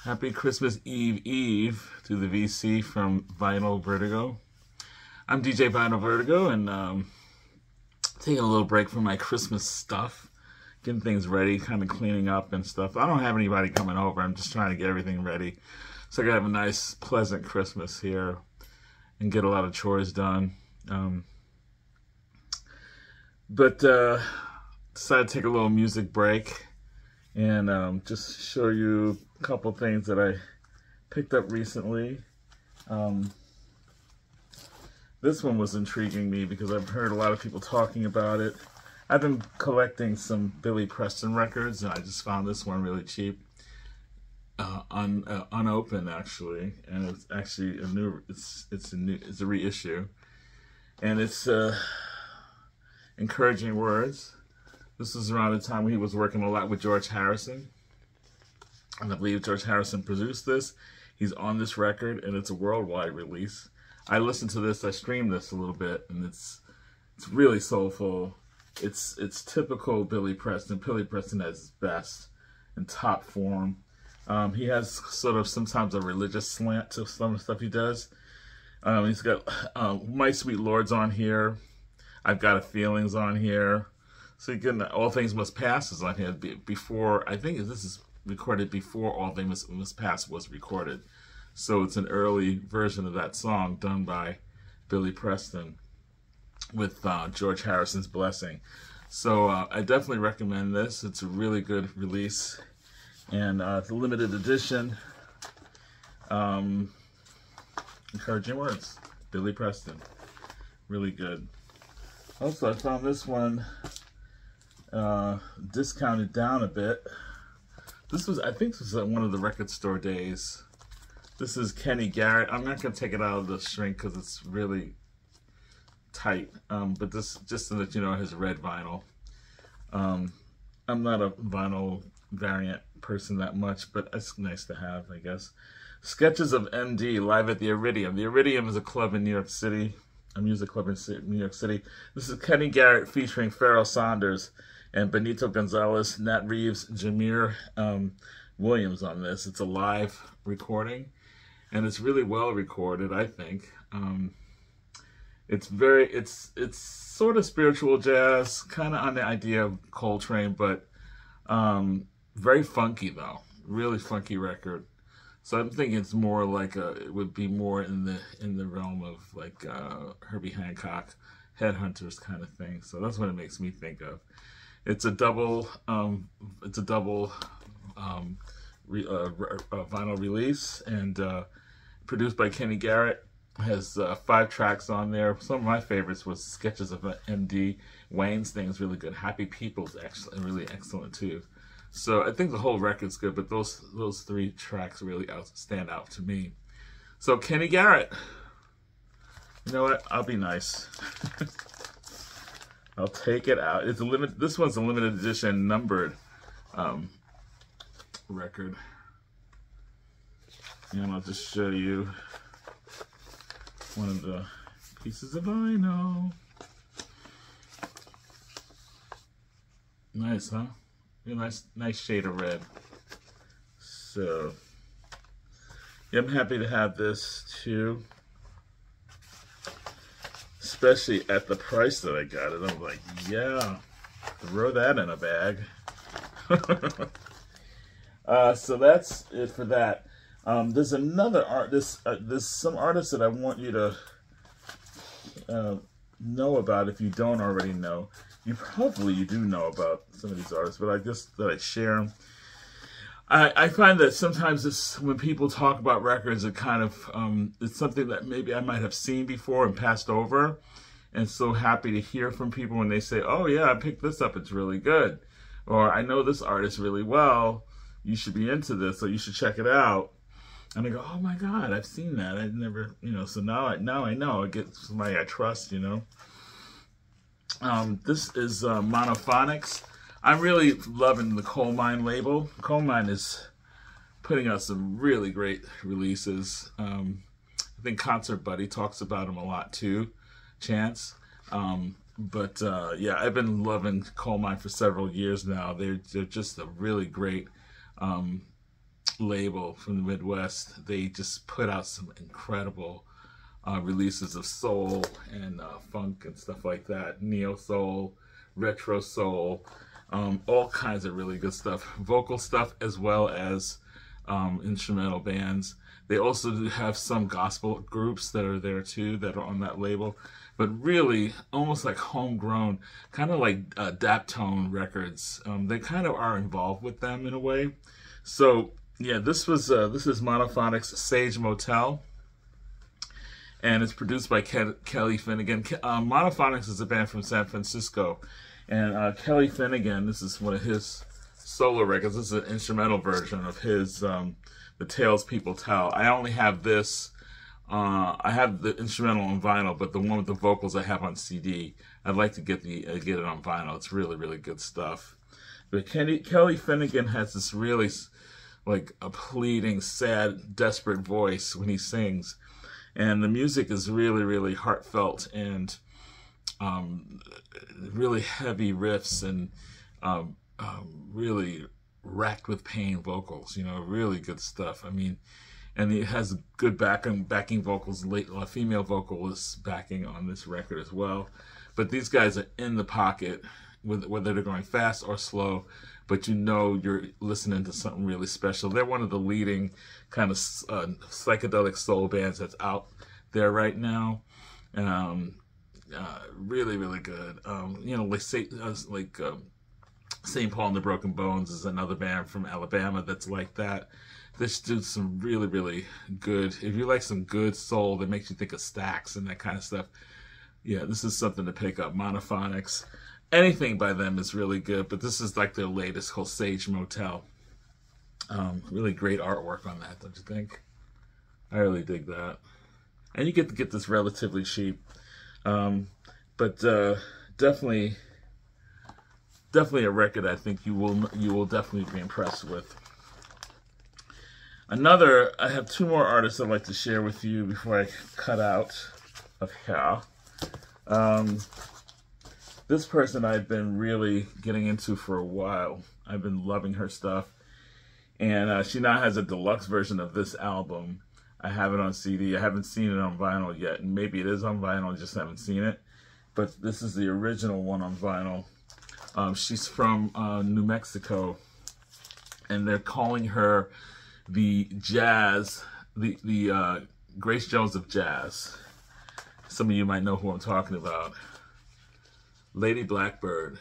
Happy Christmas Eve to the VC from Vinyl Vertigo. I'm DJ Vinyl Vertigo, and taking a little break from my Christmas stuff, getting things ready, kind of cleaning up and stuff. I don't have anybody coming over. I'm just trying to get everything ready so I can have a nice, pleasant Christmas here and get a lot of chores done. But decided to take a little music break and just show you a couple things that I picked up recently. This one was intriguing me because I've heard a lot of people talking about it. I've been collecting some Billy Preston records, and I just found this one really cheap, unopened actually, and it's actually a new. It's a reissue, and it's encouraging words. This is around the time when he was working a lot with George Harrison, and I believe George Harrison produced this. He's on this record, and it's a worldwide release. I listened to this, I streamed this a little bit, and it's really soulful. It's typical Billy Preston. Billy Preston at his best and top form. He has sort of sometimes a religious slant to some of the stuff he does. He's got My Sweet Lord's on here. I've Got a Feelings on here. So you get All Things Must Pass is on here before. I think this is recorded before All Things Must Pass was recorded. So it's an early version of that song done by Billy Preston with George Harrison's blessing. So I definitely recommend this. It's a really good release, and it's a limited edition. Encouraging words, Billy Preston, really good. Also, I found this one discounted down a bit. I think this was at one of the record store days. This is Kenny Garrett. I'm not going to take it out of the shrink because it's really tight. But this, just so that you know, it has red vinyl. I'm not a vinyl variant person that much, but it's nice to have, I guess. Sketches of MD live at the Iridium. The Iridium is a club in New York City, a music club in New York City. This is Kenny Garrett featuring Pharoah Sanders and Benito Gonzalez, Nat Reeves, Jameer Williams on this. It's a live recording, and it's really well recorded, I think. It's sort of spiritual jazz, kind of on the idea of Coltrane, but very funky though, really funky record. So I'm thinking it's more like it would be more in the realm of like Herbie Hancock, Headhunters kind of thing. So that's what it makes me think of. It's a double vinyl release, and produced by Kenny Garrett. Has 5 tracks on there. Some of my favorites was Sketches of MD. Wayne's thing is really good. Happy People's actually really excellent too. So I think the whole record's good, but those 3 tracks really stand out to me. So Kenny Garrett, you know what? I'll be nice. I'll take it out. It's a limit. This one's a limited edition, numbered record, and I'll just show you one of the pieces of vinyl. Nice, huh? Real nice shade of red. So, yeah, I'm happy to have this too. Especially at the price that I got it. I'm like, yeah, throw that in a bag. So that's it for that. There's another there's some artists that I want you to know about if you don't already know. You do know about some of these artists, but I just thought I'd share them. I find that sometimes when people talk about records, it kind of it's something that maybe I might have seen before and passed over, and so happy to hear from people when they say, "Oh yeah, I picked this up. It's really good," or "I know this artist really well. You should be into this, or you should check it out." And I go, "Oh my God, I've seen that. I've never, So now I know. I get somebody I trust, This is Monophonics. I'm really loving the Coal Mine label. Coal Mine is putting out some really great releases. I think Concert Buddy talks about them a lot too, Chance. Yeah, I've been loving Coal Mine for several years now. They're just a really great label from the Midwest. They just put out some incredible releases of soul and funk and stuff like that, neo soul, retro soul, all kinds of really good stuff, vocal stuff as well as instrumental bands. They also do have some gospel groups that are there too that are on that label, but really almost like homegrown, kind of like Daptone Records. They kind of are involved with them in a way. So yeah, this is Monophonics' Sage Motel, and it's produced by Kelly Finnegan. Monophonics is a band from San Francisco, and Kelly Finnegan, this is one of his solo records. This is an instrumental version of his The Tales People Tell. I only have this. I have the instrumental on vinyl, but the one with the vocals I have on CD. I'd like to get it on vinyl. It's really, really good stuff. But Kelly Finnegan has this really like a pleading, sad, desperate voice when he sings. And the music is really, really heartfelt and really heavy riffs and really racked with pain vocals. You know, really good stuff. I mean, and it has good backing vocals, female vocalists backing on this record as well. But these guys are in the pocket, whether they're going fast or slow, but you know you're listening to something really special. They're one of the leading kind of psychedelic soul bands that's out there right now. Really, really good. You know, like St. Paul and the Broken Bones is another band from Alabama that's like that. This dude's some really, really good. If you like some good soul that makes you think of Stax and that kind of stuff, yeah, this is something to pick up. Monophonics. Anything by them is really good, but this is like their latest, called Sage Motel. Really great artwork on that, don't you think? I really dig that. And you get to get this relatively cheap. But definitely a record I think you will definitely be impressed with. I have two more artists I'd like to share with you before I cut out of here. This person I've been really getting into for a while. I've been loving her stuff. And she now has a deluxe version of this album. I have it on CD. I haven't seen it on vinyl yet. And maybe it is on vinyl, I just haven't seen it. But this is the original one on vinyl. She's from New Mexico. And they're calling her the Grace Jones of jazz. Some of you might know who I'm talking about. Lady Blackbird.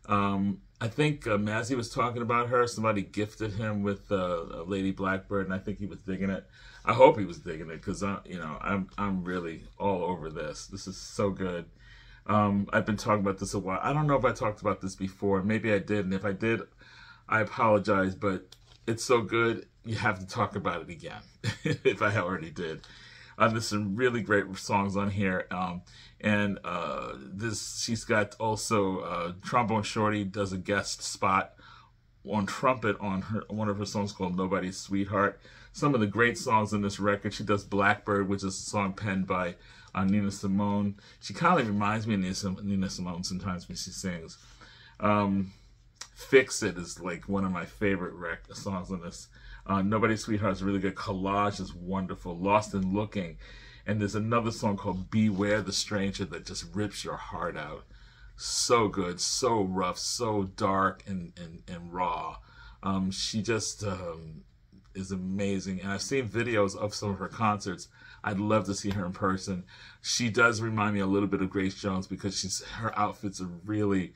I think Mazzy was talking about her. Somebody gifted him with Lady Blackbird, and I think he was digging it. I hope he was digging it because I'm really all over this. This is so good. I've been talking about this a while. I don't know if I talked about this before. Maybe I did, and if I did, I apologize. But it's so good, you have to talk about it again. If I already did. There's some really great songs on here. She's got also Trombone Shorty does a guest spot on trumpet on one of her songs called Nobody's Sweetheart. Some of the great songs in this record. She does Blackbird, which is a song penned by Nina Simone. She kind of reminds me of Nina Simone sometimes when she sings. Fix It is like one of my favorite songs on this. Nobody's Sweetheart is really good. Collage is wonderful. Lost in Looking. And there's another song called Beware the Stranger that just rips your heart out. So good, so rough, so dark and raw. She just is amazing. And I've seen videos of some of her concerts. I'd love to see her in person. She does remind me a little bit of Grace Jones because her outfits are really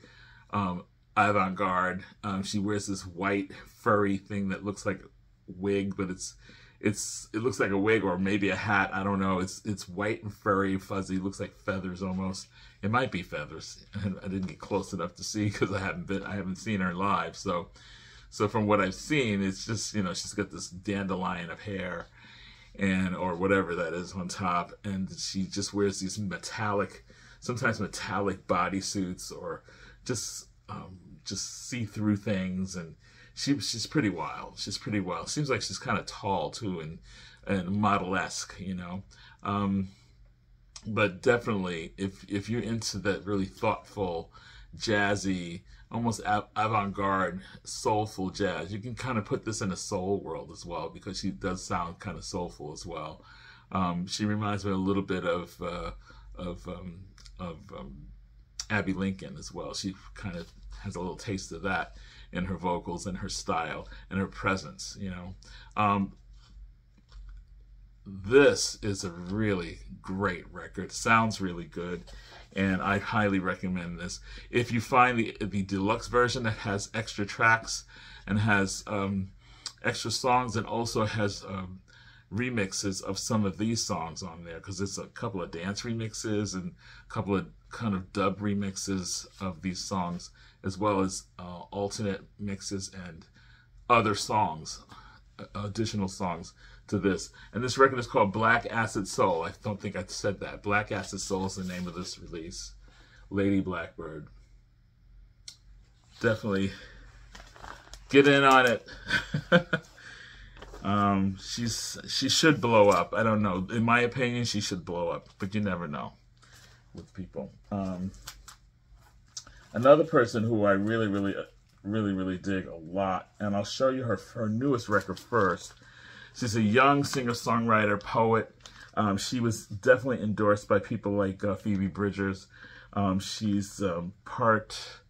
avant-garde. She wears this white furry thing that looks like a wig, but it looks like a wig or maybe a hat. I don't know. It's white and furry, fuzzy. Looks like feathers almost. It might be feathers. I didn't get close enough to see because I haven't seen her live. So from what I've seen, it's just, she's got this dandelion of hair or whatever that is on top, and she just wears these sometimes metallic bodysuits or just see-through things, and she's pretty wild. She's pretty wild. Seems like she's kind of tall too, and model-esque, But definitely, if you're into that really thoughtful, jazzy, almost avant-garde, soulful jazz. You can kind of put this in a soul world as well, because she does sound kind of soulful as well. She reminds me a little bit of Abby Lincoln as well. She kind of has a little taste of that in her vocals and her style and her presence, you know. This is a really great record. Sounds really good, and I highly recommend this. If you find the deluxe version that has extra tracks and has extra songs, and also has remixes of some of these songs on there, because it's a couple of dance remixes and a couple of kind of dub remixes of these songs, as well as alternate mixes and other songs, additional songs to this. And this record is called Black Acid Soul. I don't think I said that. Black Acid Soul is the name of this release. Lady Blackbird. Definitely get in on it. She should blow up. I don't know. In my opinion, she should blow up, but you never know with people. Another person who I really dig a lot, and I'll show you her newest record first. She's a young singer-songwriter, poet. She was definitely endorsed by people like Phoebe Bridgers. She's part,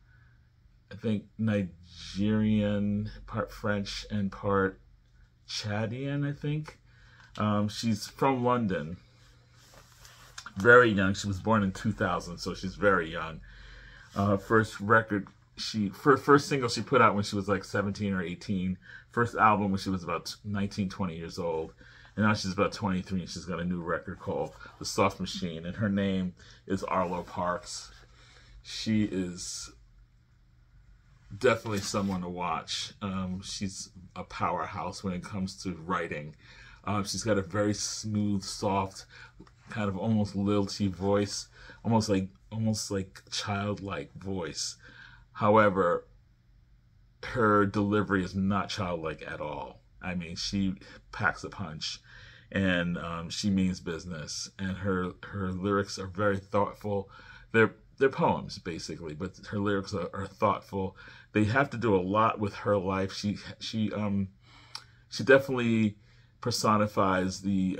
I think, Nigerian, part French, and part Chadian, I think. She's from London. Very young. She was born in 2000, so she's very young. First record, first single she put out when she was like 17 or 18. First album when she was about 19, 20 years old. And now she's about 23, and she's got a new record called The Soft Machine. And her name is Arlo Parks. She is definitely someone to watch. She's a powerhouse when it comes to writing. She's got a very smooth, soft, kind of almost lilty voice, almost like childlike voice. However, her delivery is not childlike at all. I mean, she packs a punch, and she means business. And her lyrics are very thoughtful. They're poems basically, but her lyrics are thoughtful. They have to do a lot with her life. She definitely personifies the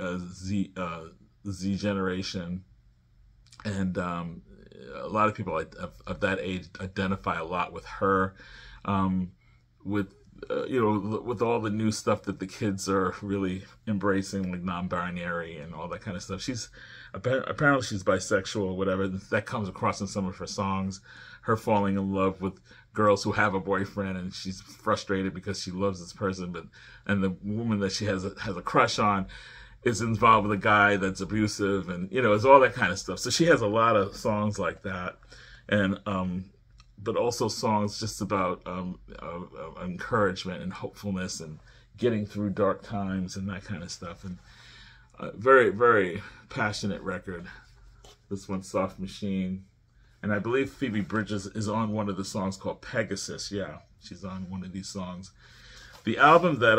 Z generation, and a lot of people of that age identify a lot with her, with with all the new stuff that the kids are really embracing, like non-binary and all that kind of stuff. She's apparently she's bisexual or whatever. That comes across in some of her songs. Her falling in love with girls who have a boyfriend, and she's frustrated because she loves this person, and the woman that she has a crush on is involved with a guy that's abusive, and it's all that kind of stuff. So she has a lot of songs like that, and but also songs just about encouragement and hopefulness and getting through dark times and that kind of stuff. And very, very passionate record. This one's Soft Machine. And I believe Phoebe Bridgers is on one of the songs called Pegasus. Yeah, she's on one of these songs. The album that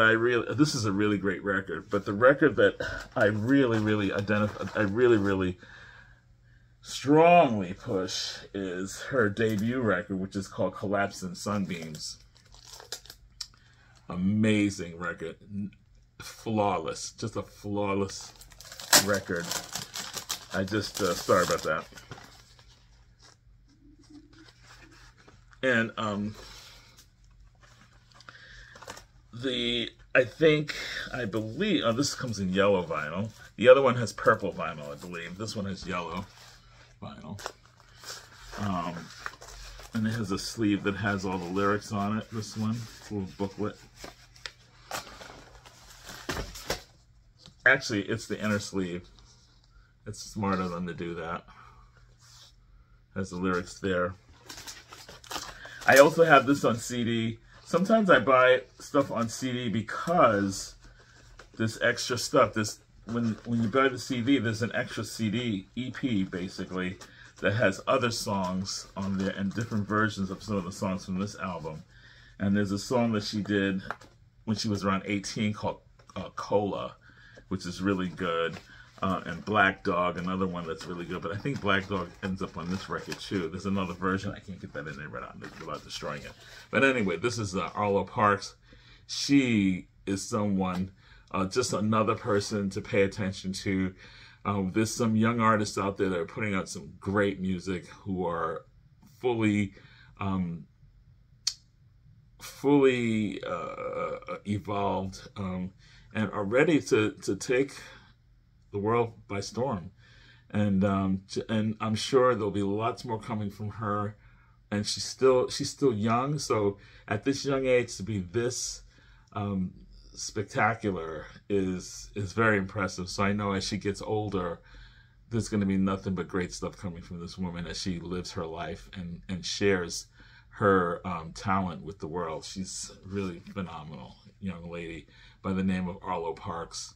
this is a really great record, but the record that I really strongly push is her debut record, which is called Collapsing Sunbeams. Amazing record. Flawless. Just a flawless record. I just, sorry about that. And, I believe, this comes in yellow vinyl. The other one has purple vinyl, I believe. This one has yellow vinyl. And it has a sleeve that has all the lyrics on it, this one. It's a little booklet. Actually, it's the inner sleeve. It's smart of them to do that. Has the lyrics there. I also have this on CD. Sometimes I buy stuff on CD because this extra stuff, when you buy the CD, there's an extra CD, EP basically, that has other songs on there and different versions of some of the songs from this album. And there's a song that she did when she was around 18 called Cola, which is really good. and Black Dog, another one that's really good. But I think Black Dog ends up on this record too. There's another version. I can't get that in there without destroying it. But anyway, this is Arlo Parks. She is someone, just another person to pay attention to. There's some young artists out there that are putting out some great music who are fully evolved and are ready to take the world by storm, and I'm sure there'll be lots more coming from her. And she's still young, so at this young age to be this spectacular is very impressive. So I know as she gets older, there's going to be nothing but great stuff coming from this woman as she lives her life and shares her talent with the world. She's really phenomenal young lady by the name of Arlo Parks.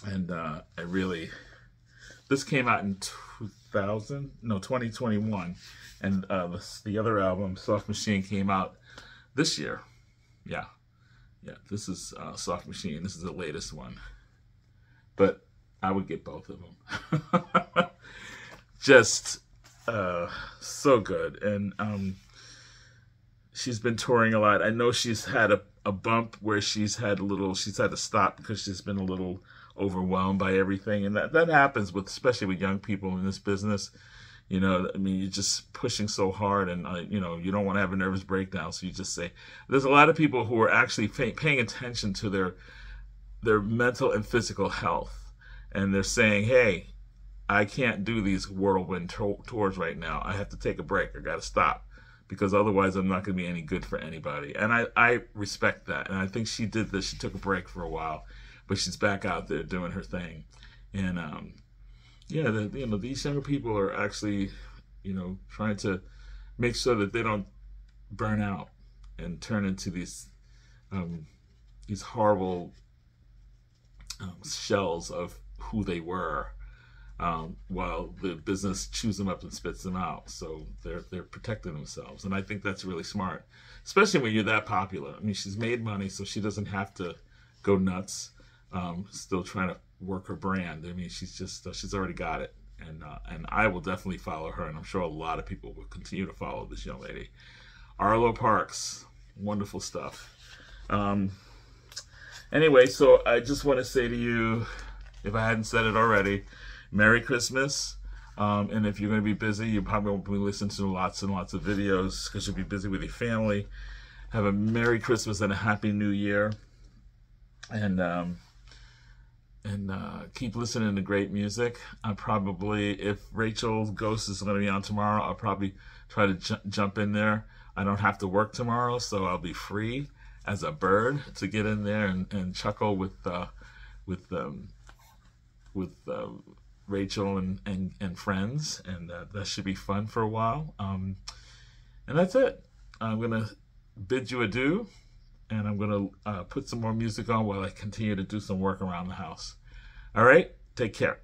And this came out in 2021, and the other album, Soft Machine, came out this year. Yeah, this is Soft Machine. This is the latest one, but I would get both of them. Just so good. And she's been touring a lot. I know she's had a bump where she's had to stop because she's been a little overwhelmed by everything, and that happens especially with young people in this business. You know, I mean, you're just pushing so hard, and you know, you don't want to have a nervous breakdown, so you just say. There's a lot of people who are actually paying attention to their mental and physical health, and they're saying, hey, I can't do these whirlwind tours right now. I have to take a break. I got to stop, because otherwise I'm not going to be any good for anybody. And I respect that, and I think she did this. She took a break for a while, but she's back out there doing her thing. And yeah, these younger people are actually, trying to make sure that they don't burn out and turn into these horrible shells of who they were, while the business chews them up and spits them out. So they're protecting themselves, and I think that's really smart, especially when you're that popular. I mean, she's made money, so she doesn't have to go nuts. Still trying to work her brand. I mean, she's already got it, and I will definitely follow her, and I'm sure a lot of people will continue to follow this young lady, Arlo Parks. Wonderful stuff. Anyway, so I just want to say to you, if I hadn't said it already, Merry Christmas. And if you're going to be busy, you probably won't be listening to lots and lots of videos because you'll be busy with your family. Have a Merry Christmas and a Happy New Year. And keep listening to great music. If Rachel's Ghost is going to be on tomorrow, I'll probably try to jump in there. I don't have to work tomorrow, so I'll be free as a bird to get in there and chuckle with Rachel and friends, and that should be fun for a while. And that's it. I'm gonna bid you adieu, and I'm gonna put some more music on while I continue to do some work around the house. All right, take care.